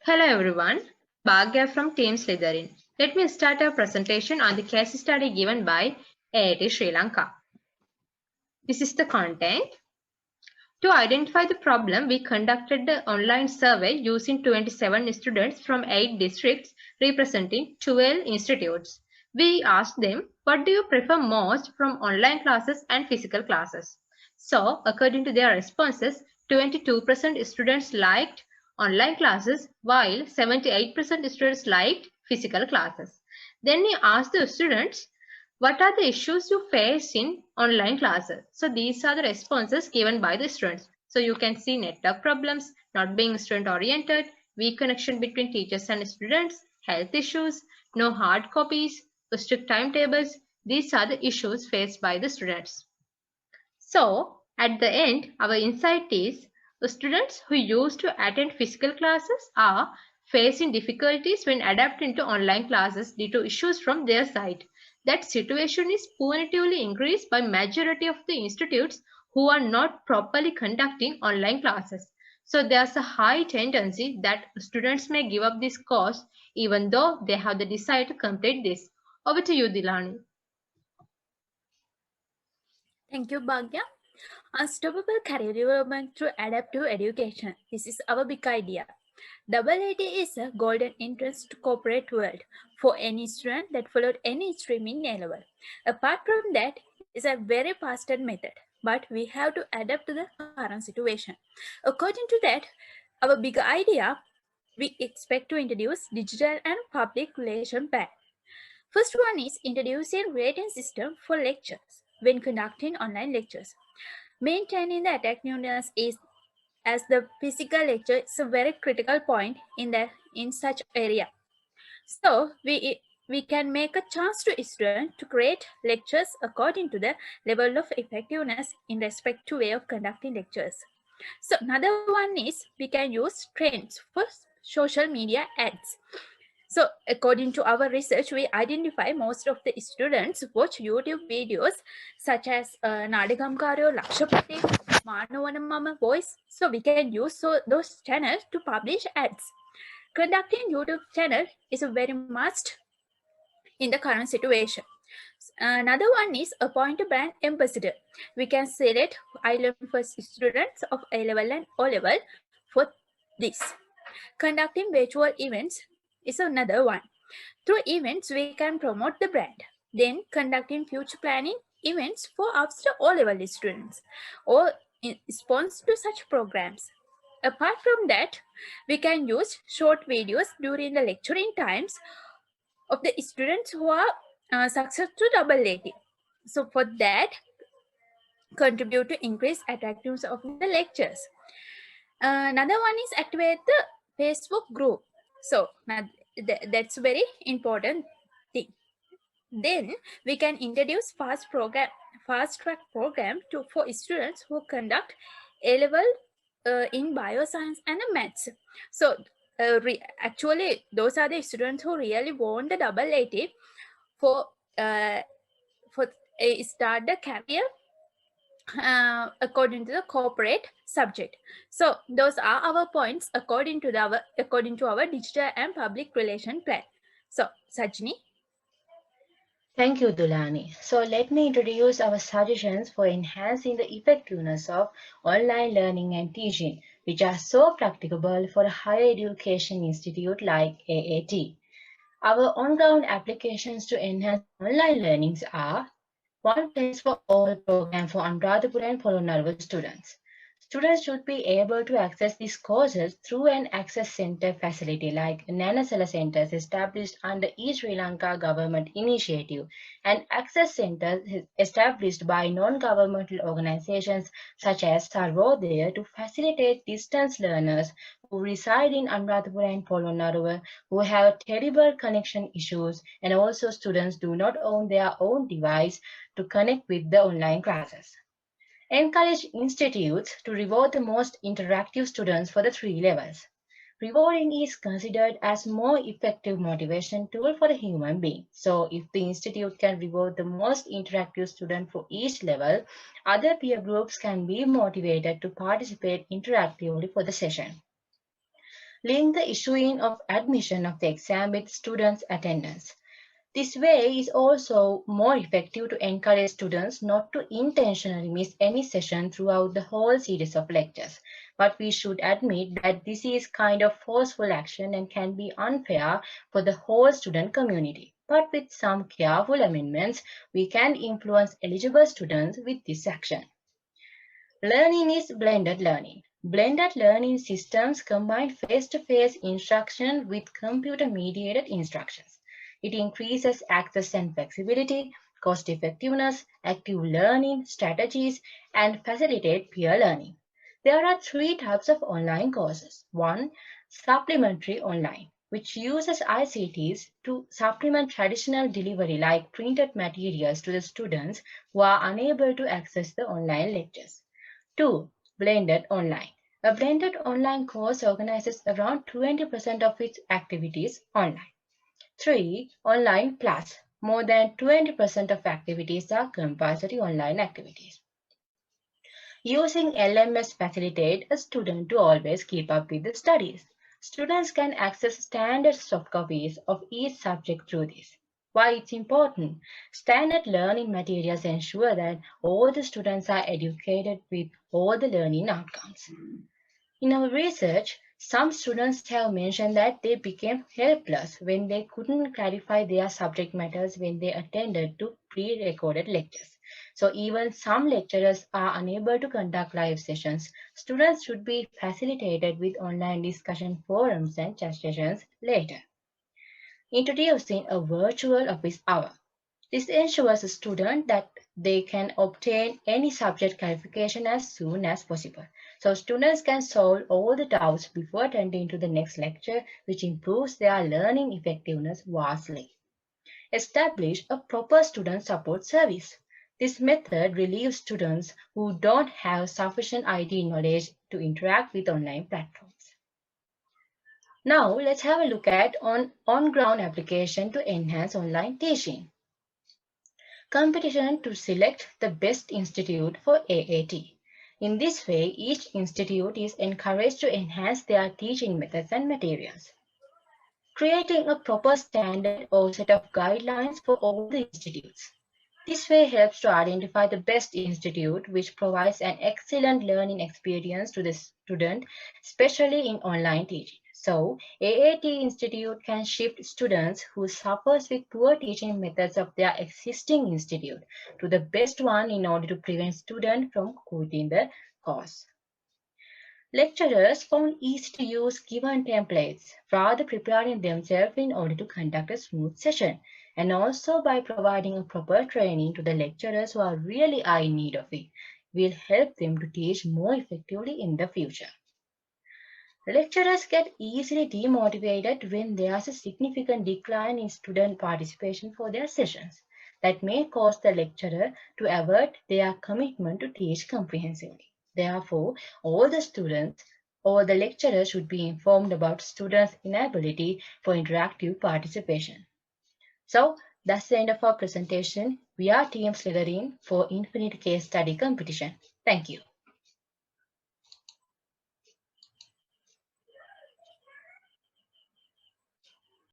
Hello everyone, Bhagya from Team Slytherin. Let me start our presentation on the case study given by AIT Sri Lanka. This is the content. To identify the problem, we conducted the online survey using 27 students from 8 districts representing 12 institutes. We asked them, what do you prefer most from online classes and physical classes? So, according to their responses, 22% students liked online classes while 78% students liked physical classes. Then we asked the students, what are the issues you face in online classes? So these are the responses given by the students. So you can see network problems, not being student oriented, weak connection between teachers and students, health issues, no hard copies, strict timetables. These are the issues faced by the students. So at the end, our insight is the students who used to attend physical classes are facing difficulties when adapting to online classes due to issues from their side. That situation is punitively increased by majority of the institutes who are not properly conducting online classes. So there's a high tendency that students may give up this course even though they have the desire to complete this. Over to you, Dilani. Thank you, Bhagya. Unstoppable career development through adaptive education. This is our big idea. AAT is a golden entrance to corporate world for any student that followed any stream in A-level. Apart from that, it's a very faster method, but we have to adapt to the current situation. According to that, our big idea, we expect to introduce digital and public relation plan. First one is introducing rating system for lectures when conducting online lectures. Maintaining the attractiveness is as the physical lecture is a very critical point in such area. So we can make a chance to students to create lectures according to the level of effectiveness in respect to way of conducting lectures. So another one is we can use trends for social media ads. So according to our research, we identify most of the students watch YouTube videos such as Nadagamkaryo, Lakshapati, Manavanamama Voice. So we can use those channels to publish ads. Conducting YouTube channel is a very must in the current situation. Another one is appoint a brand ambassador. We can select Island First students of A level and O level for this. Conducting virtual events is another one. Through events, we can promote the brand. Then conducting future planning events for after O level students or in response to such programs. Apart from that, we can use short videos during the lecturing times of the students who are success to AAT. So for that, contribute to increase attractiveness of the lectures. Another one is activate the Facebook group. So that's a very important thing. Then we can introduce fast track program for students who conduct A level in bioscience and maths. So actually, those are the students who really want the AAT for uh, for start the career according to the corporate subject. So those are our points according to our digital and public relation plan. So Sajni. Thank you, Dulani. So let me introduce our suggestions for enhancing the effectiveness of online learning and teaching, which are so practicable for a higher education institute like AAT. Our on-ground applications to enhance online learnings are One Place for All program for Anuradhapura and Polonnaruwa students. Students should be able to access these courses through an access center facility like Nanasala centers established under East Sri Lanka government initiative and access centers established by non-governmental organizations such as Sarvodaya to facilitate distance learners who reside in Anuradhapura and Polonnaruwa who have terrible connection issues, and also students do not own their own device to connect with the online classes. Encourage institutes to reward the most interactive students for the three levels. Rewarding is considered as more effective motivation tool for the human being. So if the institute can reward the most interactive student for each level, other peer groups can be motivated to participate interactively for the session. link the issuing of admission of the exam with students' attendance. This way is also more effective to encourage students not to intentionally miss any session throughout the whole series of lectures. But we should admit that this is kind of forceful action and can be unfair for the whole student community. But with some careful amendments, we can influence eligible students with this action. Learning is blended learning. Blended learning systems combine face-to-face instruction with computer-mediated instructions. It increases access and flexibility, cost-effectiveness, active learning strategies, and facilitate peer learning. There are three types of online courses. One, supplementary online, which uses ICTs to supplement traditional delivery like printed materials to the students who are unable to access the online lectures. 2. Blended online. A blended online course organizes around 20% of its activities online. 3. Online plus. More than 20% of activities are compulsory online activities. Using LMS facilitates a student to always keep up with the studies. Students can access standard soft copies of each subject through this. Why it's important? Standard learning materials ensure that all the students are educated with all the learning outcomes. In our research, some students have mentioned that they became helpless when they couldn't clarify their subject matters when they attended to pre-recorded lectures. So even some lecturers are unable to conduct live sessions. Students should be facilitated with online discussion forums and chat sessions later. Introducing a virtual office hour. This ensures a student that they can obtain any subject clarification as soon as possible. So students can solve all the doubts before attending to the next lecture, which improves their learning effectiveness vastly. Establish a proper student support service. This method relieves students who don't have sufficient IT knowledge to interact with online platforms. Now let's have a look at on-ground application to enhance online teaching. Competition to select the best institute for AAT. In this way, each institute is encouraged to enhance their teaching methods and materials. Creating a proper standard or set of guidelines for all the institutes. This way helps to identify the best institute which provides an excellent learning experience to the student, especially in online teaching. So, AAT Institute can shift students who suffers with poor teaching methods of their existing institute to the best one in order to prevent students from quitting the course. Lecturers found easy to use given templates, rather preparing themselves in order to conduct a smooth session, and also by providing a proper training to the lecturers who are really in need of it, will help them to teach more effectively in the future. Lecturers get easily demotivated when there's a significant decline in student participation for their sessions. That may cause the lecturer to avert their commitment to teach comprehensively. Therefore, all the students or the lecturer should be informed about students' inability for interactive participation. So, that's the end of our presentation. We are Team Slytherin for Infinite Case Study Competition. Thank you.